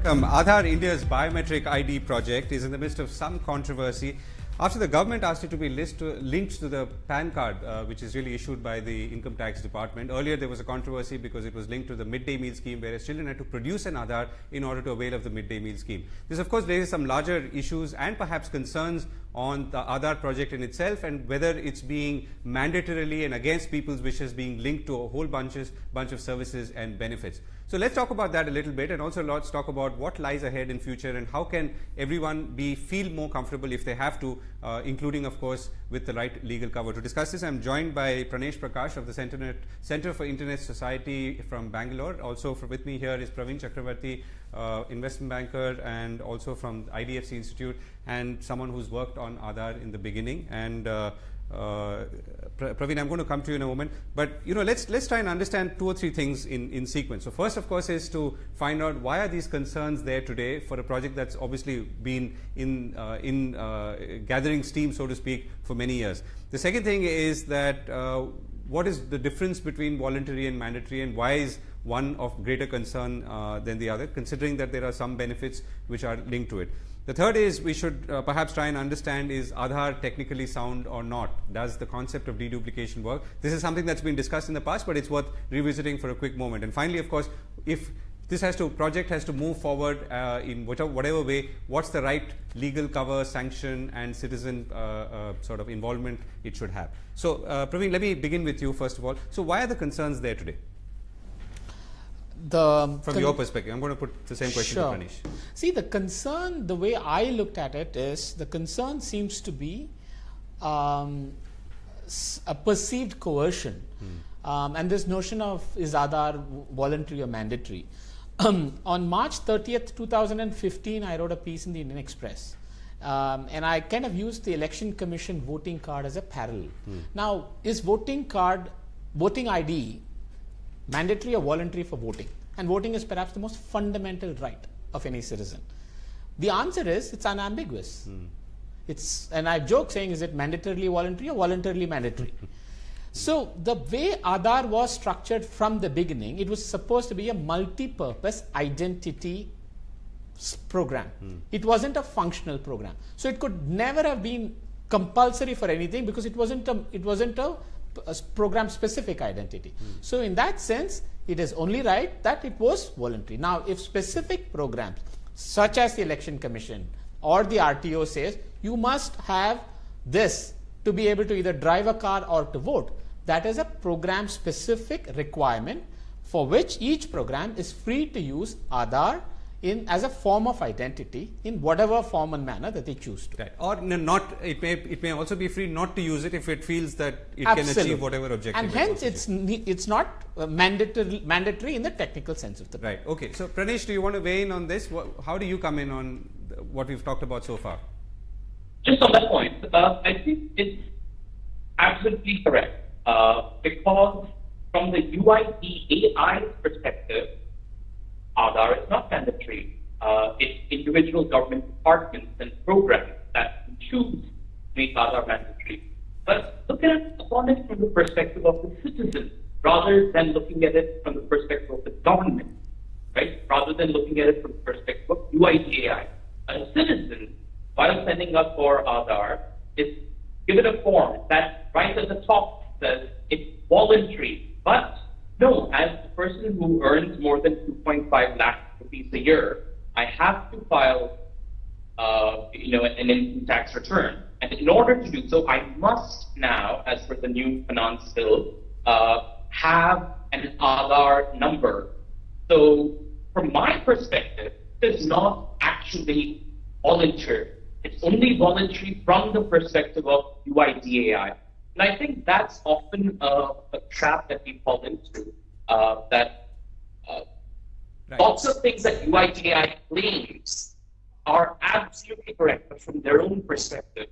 Aadhar, India's biometric ID project, is in the midst of some controversy after the government asked it to be linked to the PAN card, which is really issued by the Income Tax Department. Earlier, there was a controversy because it was linked to the midday meal scheme, whereas children had to produce an Aadhar in order to avail of the midday meal scheme. This, of course, raises some larger issues and perhaps concerns on the Aadhar project in itself and whether it's being mandatorily and against people's wishes being linked to a whole bunch of services and benefits. So let's talk about that a little bit, and also let's talk about what lies ahead in future and how can everyone feel more comfortable if they have to, including, of course, with the right legal cover. To discuss this, I'm joined by Pranesh Prakash of the Center for Internet Society from Bangalore. Also with me here is Praveen Chakravarty, investment banker, and also from IDFC Institute, and someone who's worked on Aadhar in the beginning. And Praveen, I'm going to come to you in a moment, but let's try and understand two or three things in sequence. So first, of course, is to find out why are these concerns there today for a project that's obviously been in gathering steam, so to speak, for many years. The second thing is that what is the difference between voluntary and mandatory, and why is one of greater concern than the other, considering that there are some benefits which are linked to it. The third is we should perhaps try and understand, is Aadhar technically sound or not? Does the concept of deduplication work? This is something that's been discussed in the past, but it's worth revisiting for a quick moment. And finally, of course, if this project has to move forward in whatever way, what's the right legal cover, sanction, and citizen sort of involvement it should have? So, Praveen, let me begin with you first of all. So, why are the concerns there today? From your perspective, I'm going to put the same question to Pranesh. See, the concern, the way I looked at it is, the concern seems to be a perceived coercion. And this notion of is Aadhar voluntary or mandatory. On March 30th, 2015, I wrote a piece in the Indian Express. And I kind of used the Election Commission voting card as a parallel. Now, is voting ID mandatory or voluntary for voting? And voting is perhaps the most fundamental right of any citizen. The answer is it's unambiguous. And I joke saying, is it mandatorily voluntary or voluntarily mandatory? So the way Aadhar was structured from the beginning, it was supposed to be a multi-purpose identity program. It wasn't a functional program. So it could never have been compulsory for anything because it wasn't a program specific identity. So in that sense, it is only right that it was voluntary. Now, if specific programs such as the Election Commission or the RTO says you must have this to be able to either drive a car or to vote, that is a program specific requirement for which each program is free to use Aadhar as a form of identity in whatever form and manner that they choose to. Right. Or not, it may also be free not to use it if it feels that it Absolutely. can achieve whatever objective. And hence it's not mandatory in the technical sense of the term. Right. Okay. So Pranesh, do you want to weigh in on this? How do you come in on what we've talked about so far? Just on that point, I think it's absolutely correct because from the UIDAI perspective, Aadhar is not mandatory. It's individual government departments and programs that choose to make Aadhar mandatory. But look at it from the perspective of the citizen, rather than looking at it from the perspective of the government, right? Rather than looking at it from the perspective of UIDAI. A citizen, while signing up for Aadhar, is given a form that right at the top says it's voluntary, but no, as a person who earns more than 2.5 lakh rupees a year, I have to file, an income tax return. And in order to do so, I must now, as per the new finance bill, have an Aadhar number. So, from my perspective, it's not actually voluntary. It's only voluntary from the perspective of UIDAI. And I think that's often a trap that we fall into, that lots of things that UIDAI claims are absolutely correct, but from their own perspective,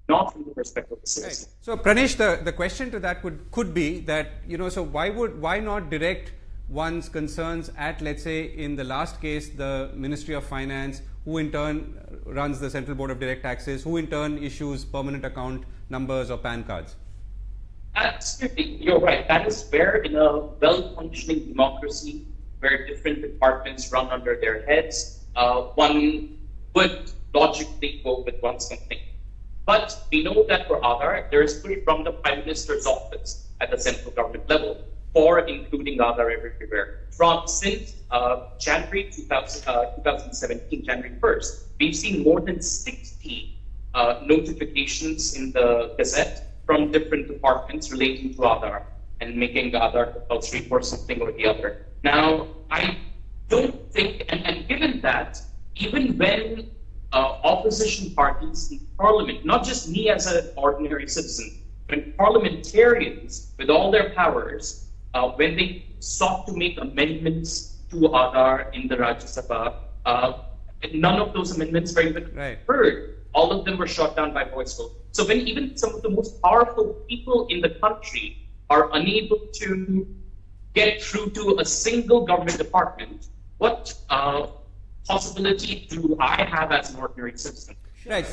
not from the perspective of the citizen. Right. So Pranesh, the question to that could be that, so why not direct one's concerns at, let's say, in the last case, the Ministry of Finance, who in turn runs the Central Board of Direct Taxes, who in turn issues permanent account numbers or PAN cards? Absolutely, you're right. That is where, in a well-functioning democracy, where different departments run under their heads, one would logically go with one something. But we know that for Aadhar, there is push from the Prime Minister's office at the central government level for including Aadhar everywhere. Since January 2017, January 1st, we've seen more than 60 notifications in the Gazette from different departments relating to Aadhar and making Aadhar compulsory for something or the other. Now, I don't think, and given that, even when opposition parties in parliament, not just me as an ordinary citizen, when parliamentarians with all their powers, when they sought to make amendments to Aadhar in the Rajya Sabha, none of those amendments were even heard. All of them were shot down by voice vote. So when even some of the most powerful people in the country are unable to get through to a single government department, what possibility do I have as an ordinary citizen? Right.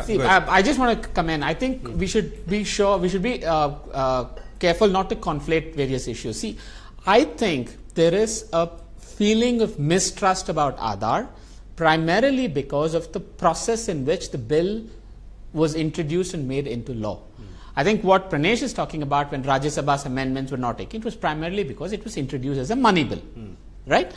See, I just want to come in. I think we should be sure, we should be careful not to conflate various issues. See, I think there is a feeling of mistrust about Aadhar, primarily because of the process in which the bill was introduced and made into law. I think what Pranesh is talking about when Rajya Sabha's amendments were not taken, it was primarily because it was introduced as a money bill, right?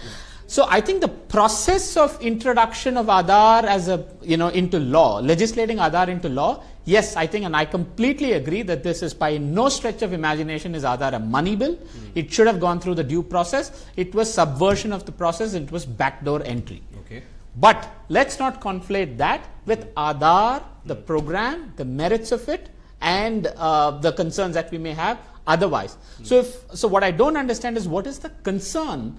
So I think the process of introduction of Aadhar as a, into law, legislating Aadhar into law, yes, I think, and I completely agree that this is by no stretch of imagination is Aadhar a money bill. It should have gone through the due process. It was subversion of the process. It was backdoor entry. Okay. But let's not conflate that with Aadhar, the program, the merits of it, and the concerns that we may have otherwise. So what I don't understand is what is the concern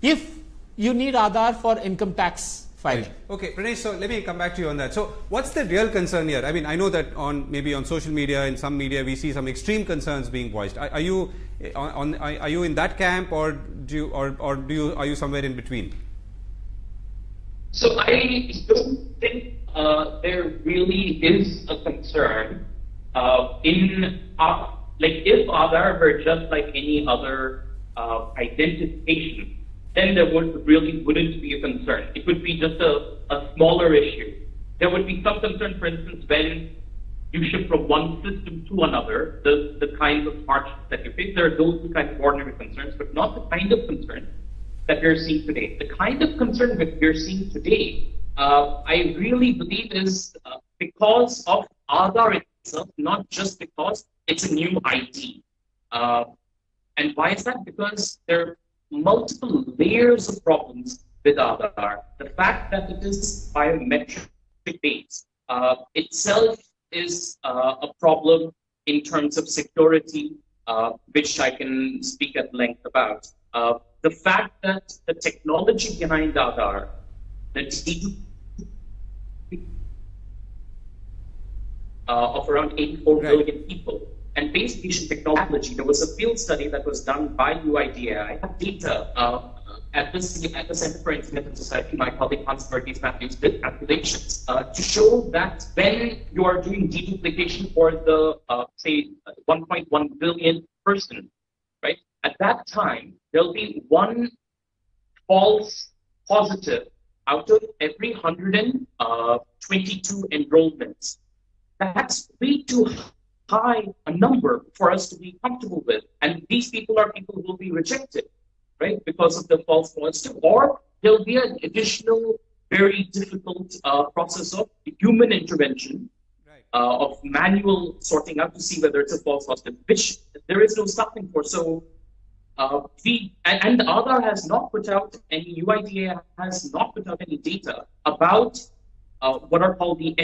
if you need Aadhar for income tax filing. Right. Okay, Pranesh, so let me come back to you on that. So what's the real concern here? I mean, I know that maybe on social media, in some media, we see some extreme concerns being voiced. Are you in that camp, or are you somewhere in between? So I don't think there really is a concern if Aadhar were just like any other identification, then there wouldn't be a concern. It would be just a smaller issue. There would be some concern, for instance, when you shift from one system to another, the kinds of hardships that you face. There are those kinds of ordinary concerns, but not the kind of concern that we're seeing today. The kind of concern that we're seeing today, I really believe is because of Aadhar itself, not just because it's a new ID. And why is that? Because there are multiple layers of problems with Aadhar. The fact that it is biometric based itself is a problem in terms of security, which I can speak at length about. The fact that the technology behind Aadhar, of around 84 million people, and base station technology, there was a field study that was done by UIDAI. I have data at the Center for Internet and Society. My colleague Hans Berties Matthews did calculations to show that when you are doing deduplication for the, say, 1.1 billion person, right? At that time, there'll be one false positive out of every 122 enrollments. That's way too high a number for us to be comfortable with. And these people are people who will be rejected, right, because of the false positive, or there'll be an additional very difficult process of human intervention, of manual sorting out to see whether it's a false positive, which there is no stopping for. So and Aadhar has not put out any, UIDAI has not put out any data about what are called the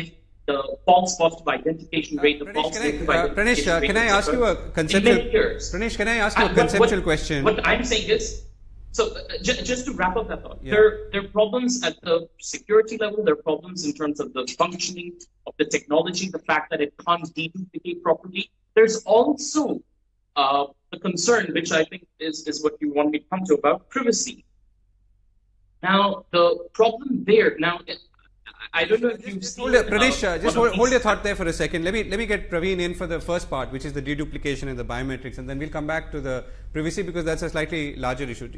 false positive identification rate, Pranesh, can I ask you a conceptual question? What I'm saying is, so just to wrap up that thought, there are problems at the security level, there are problems in terms of the functioning of the technology, the fact that it can't deduplicate properly. There's also the concern, which I think is what you want me to come to, about privacy. Now, the problem there, I don't know if you've seen... Pranesh, just hold your thought there for a second. Let me get Praveen in for the first part, which is the deduplication and the biometrics, and then we'll come back to the privacy, because that's a slightly larger issue.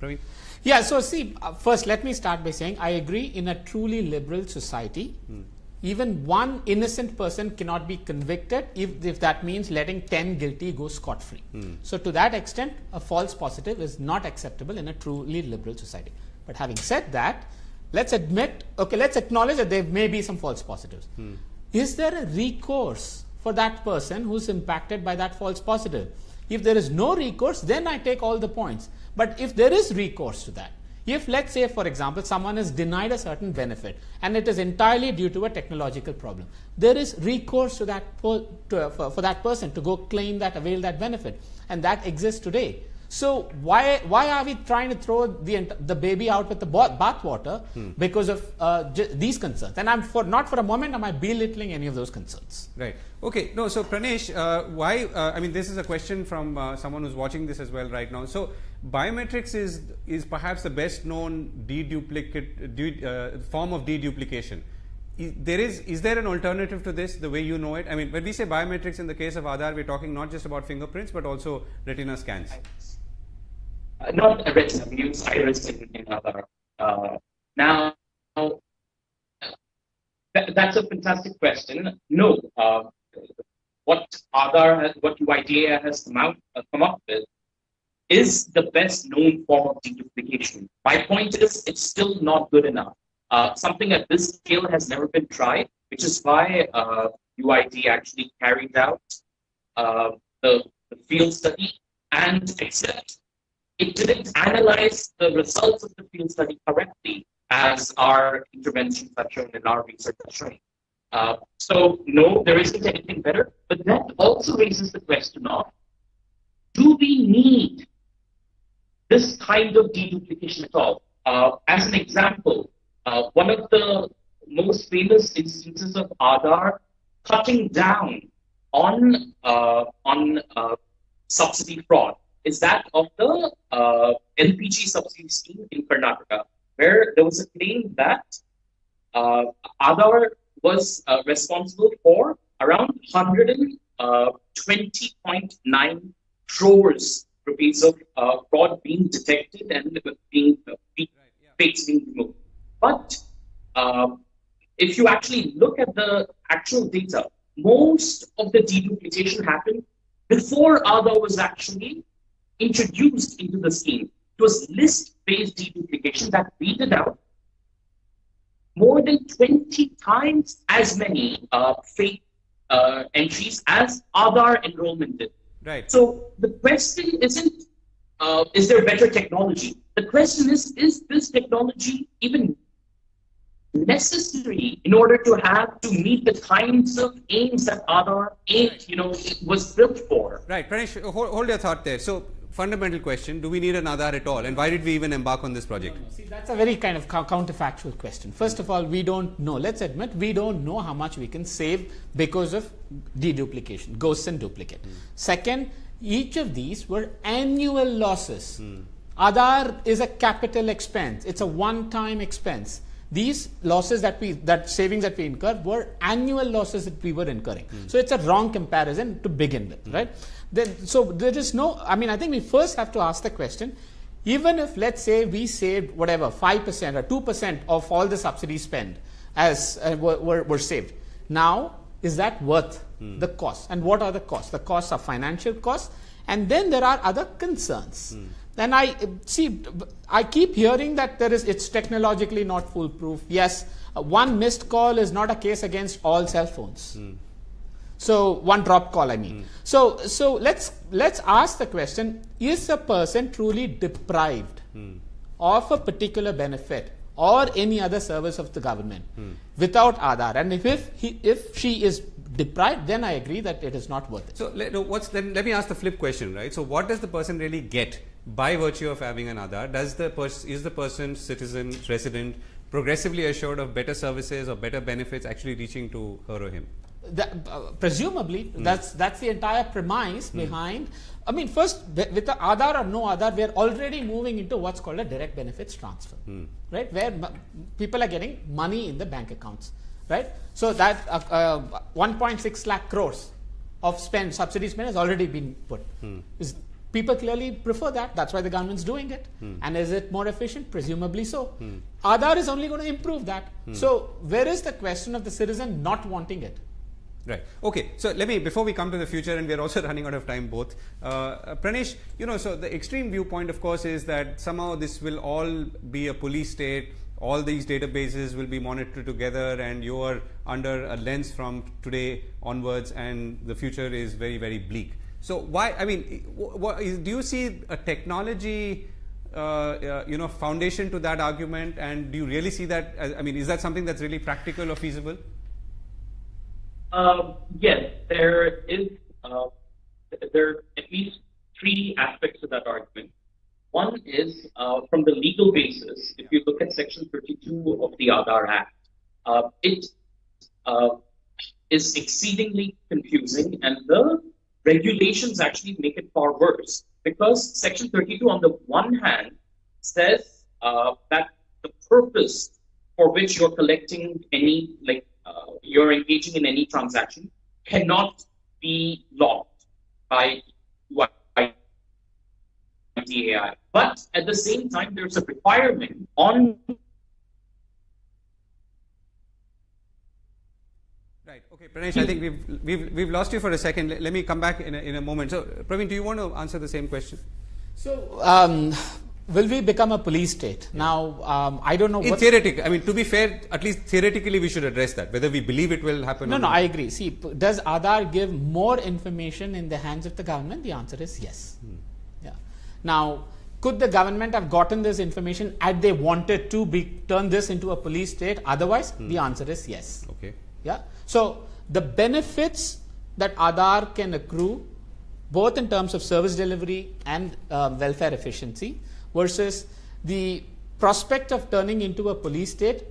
Praveen? Yeah, so see, first let me start by saying I agree in a truly liberal society, even one innocent person cannot be convicted if that means letting 10 guilty go scot-free. So to that extent, a false positive is not acceptable in a truly liberal society. But having said that, let's acknowledge that there may be some false positives. Is there a recourse for that person who's impacted by that false positive? If there is no recourse, then I take all the points. But if there is recourse to that, if let's say, for example, someone is denied a certain benefit and it is entirely due to a technological problem, there is recourse to that for that person to go claim that, avail that benefit, and that exists today. So why are we trying to throw the baby out with the bathwater because of these concerns? And not for a moment am I belittling any of those concerns. Right. Okay. No. So Pranesh, why? I mean, this is a question from someone who's watching this as well right now. So biometrics is perhaps the best known form of deduplication. Is there an alternative to this, the way you know it? I mean, when we say biometrics in the case of Aadhar, we're talking not just about fingerprints, but also retina scans. Not a retina, we use iris in Aadhar. Now, that's a fantastic question. No, what UIDAI has come up with is the best known form of deduplication. My point is, it's still not good enough. Something at this scale has never been tried, which is why UID actually carried out the field study, and except it didn't analyze the results of the field study correctly, as our interventions have shown and our research has shown. So no, there isn't anything better, but that also raises the question of, do we need this kind of deduplication at all? As an example, one of the most famous instances of Aadhar cutting down on subsidy fraud is that of the LPG subsidy scheme in Karnataka, where there was a claim that Aadhar was responsible for around 120.9 crores rupees of fraud being detected and fakes being removed. But if you actually look at the actual data, most of the deduplication happened before Aadhar was actually introduced into the scheme. It was list-based deduplication that weeded out more than 20 times as many fake entries as Aadhar enrollment did. Right. So the question isn't, is there better technology? The question is this technology even necessary in order to meet the kinds of aims that Aadhar was built for? Right. Pranesh, hold your thought there. So, fundamental question, do we need an Aadhar at all? And why did we even embark on this project? See, that's a very kind of counterfactual question. First of all, we don't know. Let's admit, we don't know how much we can save because of deduplication, ghosts and duplicate. Second, each of these were annual losses. Aadhar is a capital expense. It's a one-time expense. These losses savings that we incurred were annual losses that we were incurring. So it's a wrong comparison to begin with, right? So there is no, I think we first have to ask the question, even if let's say we saved whatever 5% or 2% of all the subsidy spend as were saved. Now, is that worth the cost? And what are the costs? The costs are financial costs, and then there are other concerns. And I keep hearing that it's technologically not foolproof. Yes, one missed call is not a case against all cell phones. So one drop call, I mean. So let's ask the question: is a person truly deprived of a particular benefit or any other service of the government without Aadhar? And if she is deprived, then I agree that it is not worth it. So let me ask the flip question, right? So what does the person really get by virtue of having an Aadhar? Is the person, citizen, resident, progressively assured of better services or better benefits actually reaching to her or him? Presumably, that's the entire premise behind. First, with the Aadhar or no Aadhar, we are already moving into what's called a direct benefits transfer, right? Where people are getting money in the bank accounts, right? So that 1.6 lakh crores of subsidy spend has already been put. People clearly prefer that. That's why the government's doing it. And is it more efficient? Presumably so. Aadhaar is only going to improve that. So where is the question of the citizen not wanting it? Right. Okay. So before we come to the future, and we're also running out of time both, Pranesh, so the extreme viewpoint, of course, is that somehow this will all be a police state. All these databases will be monitored together, and you are under a lens from today onwards, and the future is very, very bleak. So why? I mean, do you see a technology, foundation to that argument, and do you really see that? I mean, is that something that's really practical or feasible? Yes, there is. There are at least three aspects to that argument. One is from the legal basis. If you look at Section 32 of the Aadhar Act, it is exceedingly confusing, and the regulations actually make it far worse, because Section 32, on the one hand, says that the purpose for which you're collecting any, you're engaging in any transaction cannot be locked by AI. But at the same time, there's a requirement on. Right. Okay, Pranesh, I think we've lost you for a second. Let me come back in a moment. So, Praveen, do you want to answer the same question? So, will we become a police state? Now, I don't know. Theoretically, I mean, to be fair, at least theoretically, we should address that. Whether we believe it will happen. No, I agree. See, does Aadhaar give more information in the hands of the government? The answer is yes. Yeah. Now, could the government have gotten this information as they wanted to turn this into a police state? Otherwise, the answer is yes. Okay. Yeah. So, the benefits that Aadhaar can accrue, both in terms of service delivery and welfare efficiency, versus the prospect of turning into a police state,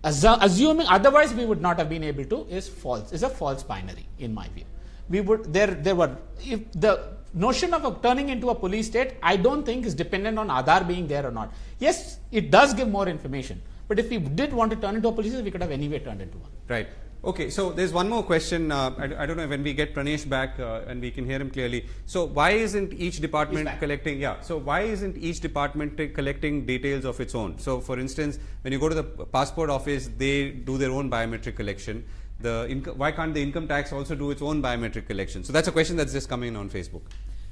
assuming otherwise we would not have been able to, is false. Is a false binary in my view. We would if the notion of turning into a police state, I don't think is dependent on Aadhaar being there or not. Yes, it does give more information, but if we did want to turn into a police state, we could have anyway turned into one. Right. Okay, so there's one more question. I don't know when we get Pranesh back and we can hear him clearly. So why isn't each department collecting? Yeah. So why isn't each department collecting details of its own? So for instance, when you go to the passport office, they do their own biometric collection. Why can't the income tax also do its own biometric collection? So that's a question that's just coming in on Facebook.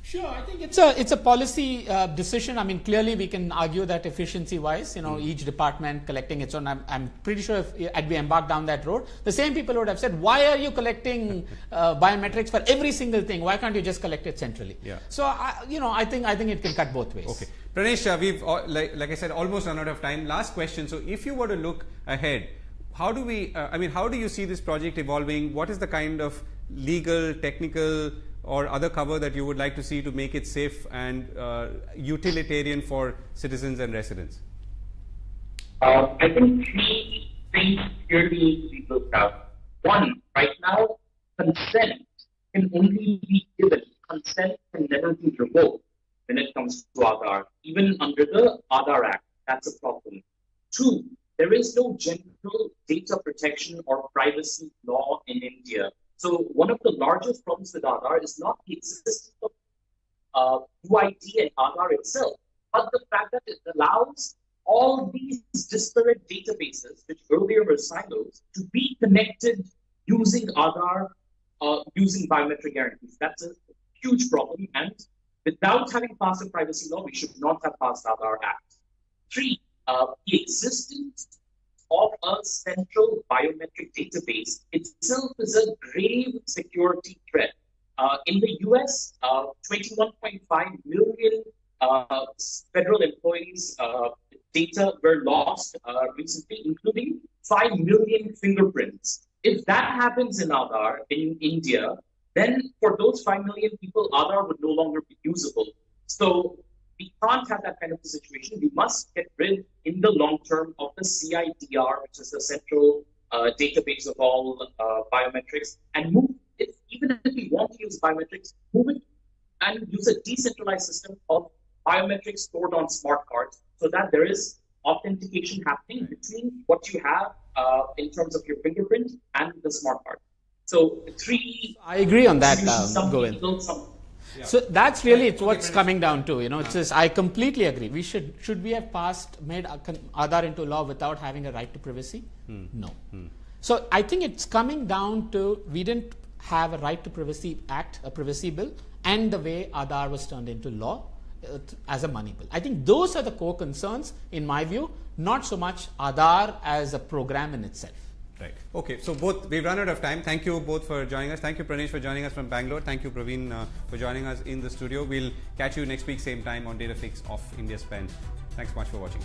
Sure, I think it's a policy decision. I mean, clearly we can argue that efficiency-wise, each department collecting its own. I'm pretty sure if we embark down that road, the same people would have said, "Why are you collecting biometrics for every single thing? Why can't you just collect it centrally?" Yeah. So I think it can cut both ways. Okay, Pranesh, we've like I said, almost run out of time. Last question. So if you were to look ahead, how do you see this project evolving? What is the kind of legal, technical, or other cover that you would like to see to make it safe and utilitarian for citizens and residents? I think three things clearly need to be looked at. One, right now, consent can only be given. Consent can never be revoked when it comes to Aadhaar, even under the Aadhaar Act. That's a problem. Two, there is no general data protection or privacy law in India. So one of the largest problems with Aadhaar is not the existence of UID and Aadhaar itself, but the fact that it allows all these disparate databases, which earlier were silos, to be connected using Aadhaar, using biometric guarantees. That's a huge problem, and without having passed a privacy law, we should not have passed Aadhaar Act. Three, the existence of a central biometric database itself is a grave security threat. In the US, 21.5 million federal employees' data were lost recently, including 5 million fingerprints. If that happens in Aadhaar in India, then for those 5 million people, Aadhaar would no longer be usable. So we can't have that kind of a situation. We must get rid, in the long term, of the CIDR, which is the central database of all biometrics, and move it, even if we want to use biometrics, move it and use a decentralized system of biometrics stored on smart cards, so that there is authentication happening between what you have in terms of your fingerprint and the smart card. So three. I agree on that, Govind. Yeah. So that's really Right. what's coming down to. It's just, I completely agree. We should we have made Aadhar into law without having a right to privacy? No. So I think it's coming down to we didn't have a right to privacy act, a privacy bill, and the way Aadhar was turned into law as a money bill. I think those are the core concerns in my view, not so much Aadhar as a program in itself. Right. Okay. So we've run out of time. Thank you both for joining us. Thank you, Pranesh, for joining us from Bangalore. Thank you, Praveen, for joining us in the studio. We'll catch you next week, same time on Data Fix of IndiaSpend. Thanks so much for watching.